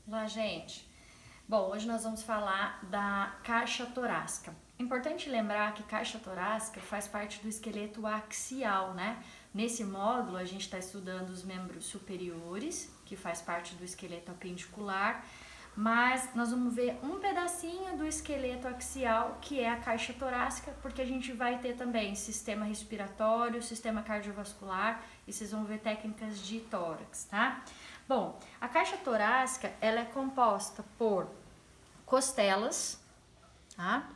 Olá, gente. Bom, hoje nós vamos falar da caixa torácica. Importante lembrar que caixa torácica faz parte do esqueleto axial, né? Nesse módulo a gente está estudando os membros superiores, que faz parte do esqueleto apendicular, mas nós vamos ver um pedacinho do esqueleto axial, que é a caixa torácica, porque a gente vai ter também sistema respiratório, sistema cardiovascular, e vocês vão ver técnicas de tórax, tá? Bom, a caixa torácica, ela é composta por costelas, tá?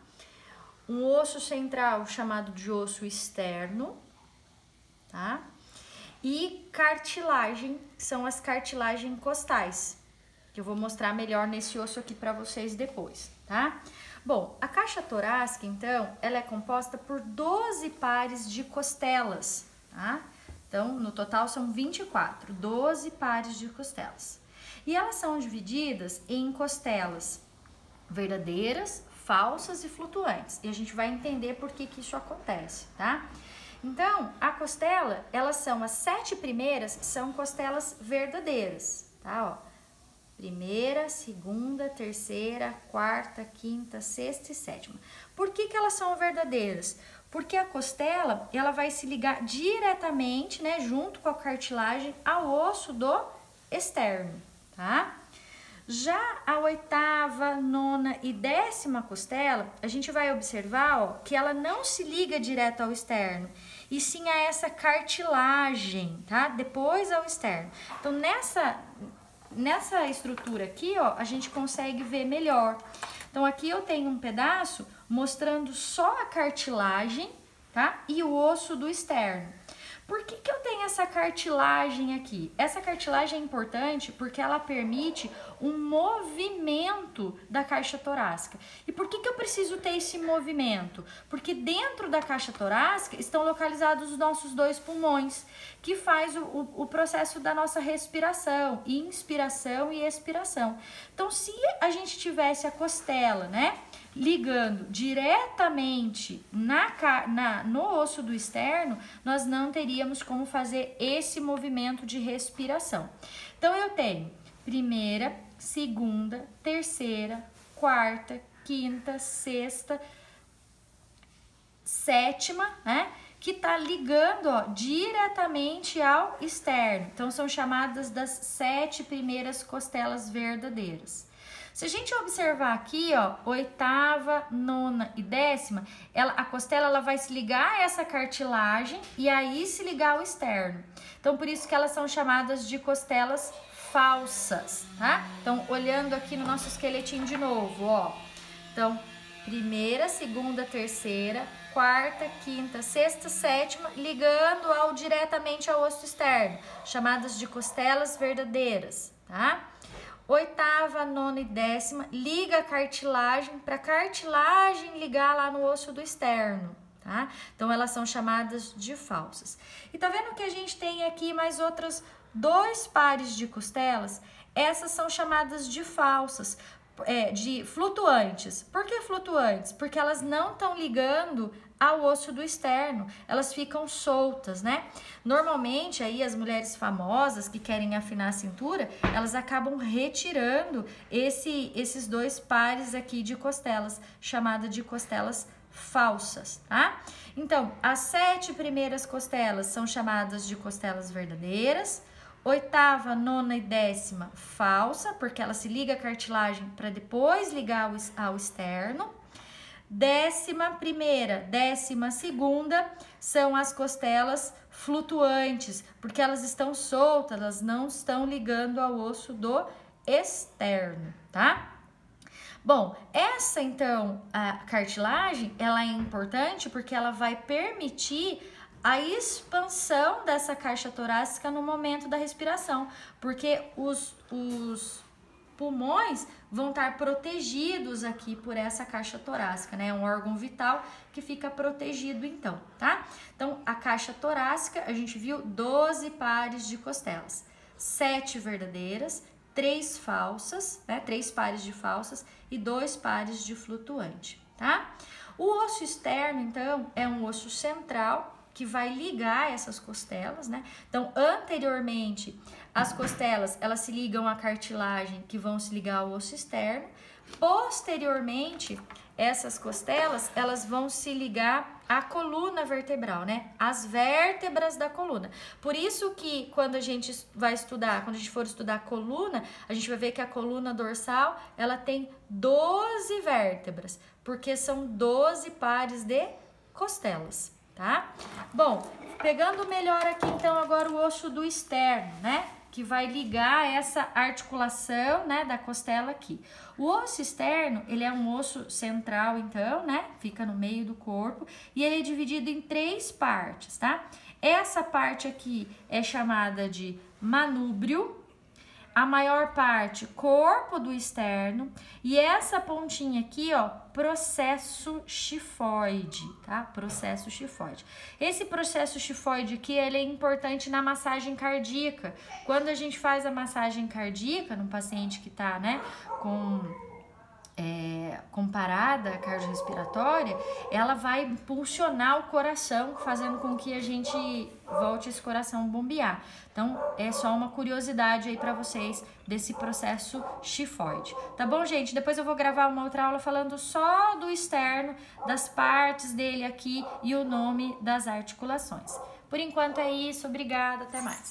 Um osso central chamado de osso externo, tá? E cartilagem, que são as cartilagens costais, que eu vou mostrar melhor nesse osso aqui para vocês depois, tá? Bom, a caixa torácica, então, ela é composta por 12 pares de costelas, tá? Então, no total são 24, 12 pares de costelas. E elas são divididas em costelas verdadeiras, falsas e flutuantes. E a gente vai entender por que isso acontece, tá? Então, a costela, elas são as 7 primeiras, são costelas verdadeiras, tá? Ó, primeira, segunda, terceira, quarta, quinta, sexta e sétima. Por que elas são verdadeiras? Porque a costela, ela vai se ligar diretamente, né, junto com a cartilagem, ao osso do externo, tá? Já a oitava, nona e 10ª costela, a gente vai observar, ó, que ela não se liga direto ao externo, e sim a essa cartilagem, tá? Depois ao externo. Então, nessa estrutura aqui, ó, a gente consegue ver melhor. Então, aqui eu tenho um pedaço mostrando só a cartilagem, tá? E o osso do externo. Por que eu tenho essa cartilagem aqui? Essa cartilagem é importante porque ela permite um movimento da caixa torácica. E por que eu preciso ter esse movimento? Porque dentro da caixa torácica estão localizados os nossos 2 pulmões, que faz o processo da nossa respiração, inspiração e expiração. Então, se a gente tivesse a costela, né, ligando diretamente no osso do externo, nós não teríamos como fazer esse movimento de respiração. Então, eu tenho primeira, segunda, terceira, quarta, quinta, sexta, sétima, né? Que tá ligando, ó, diretamente ao externo. Então, são chamadas das 7 primeiras costelas verdadeiras. Se a gente observar aqui, ó, oitava, nona e 10ª, a costela ela vai se ligar a essa cartilagem e aí se ligar ao externo. Então, por isso que elas são chamadas de costelas falsas, tá? Então, olhando aqui no nosso esqueletinho de novo, ó. Então, primeira, segunda, terceira, quarta, quinta, sexta, sétima, ligando diretamente ao osso externo, chamadas de costelas verdadeiras, tá? Oitava, nona e 10ª, liga a cartilagem para a cartilagem ligar lá no osso do externo, tá? Então, elas são chamadas de falsas. E tá vendo que a gente tem aqui mais outras 2 pares de costelas? Essas são chamadas de falsas, de flutuantes. Por que flutuantes? Porque elas não estão ligando ao osso do externo, elas ficam soltas, né? Normalmente, aí, as mulheres famosas que querem afinar a cintura, elas acabam retirando esses 2 pares aqui de costelas, chamada de costelas falsas, tá? Então, as 7 primeiras costelas são chamadas de costelas verdadeiras, oitava, nona e 10ª falsa, porque ela se liga à cartilagem para depois ligar ao externo. 11ª, 12ª são as costelas flutuantes, porque elas estão soltas, elas não estão ligando ao osso do externo, tá? Bom, essa então, a cartilagem, ela é importante porque ela vai permitir a expansão dessa caixa torácica no momento da respiração, porque os pulmões vão estar protegidos aqui por essa caixa torácica, né? É um órgão vital que fica protegido então, tá? Então, a caixa torácica, a gente viu 12 pares de costelas, 7 verdadeiras, 3 falsas, né? 3 pares de falsas e 2 pares de flutuante, tá? O osso externo, então, é um osso central que vai ligar essas costelas, né? Então, anteriormente, as costelas, elas se ligam à cartilagem, que vão se ligar ao osso externo. Posteriormente, essas costelas, elas vão se ligar à coluna vertebral, né? As vértebras da coluna. Por isso que quando a gente vai estudar, quando a gente for estudar a coluna, a gente vai ver que a coluna dorsal, ela tem 12 vértebras, porque são 12 pares de costelas, tá? Bom, pegando melhor aqui então agora o osso do externo, né? Que vai ligar essa articulação, né, da costela aqui. O osso externo, ele é um osso central, então, né, fica no meio do corpo e ele é dividido em 3 partes, tá? Essa parte aqui é chamada de manúbrio, a maior parte, corpo do externo, e essa pontinha aqui, ó, processo xifoide, tá? Processo xifoide. Esse processo xifoide aqui, ele é importante na massagem cardíaca. Quando a gente faz a massagem cardíaca num paciente que tá, né, com parada cardiorrespiratória, ela vai impulsionar o coração, fazendo com que a gente volte esse coração a bombear. Então, é só uma curiosidade aí pra vocês desse processo xifoide. Tá bom, gente? Depois eu vou gravar uma outra aula falando só do externo, das partes dele aqui e o nome das articulações. Por enquanto é isso, obrigada, até mais.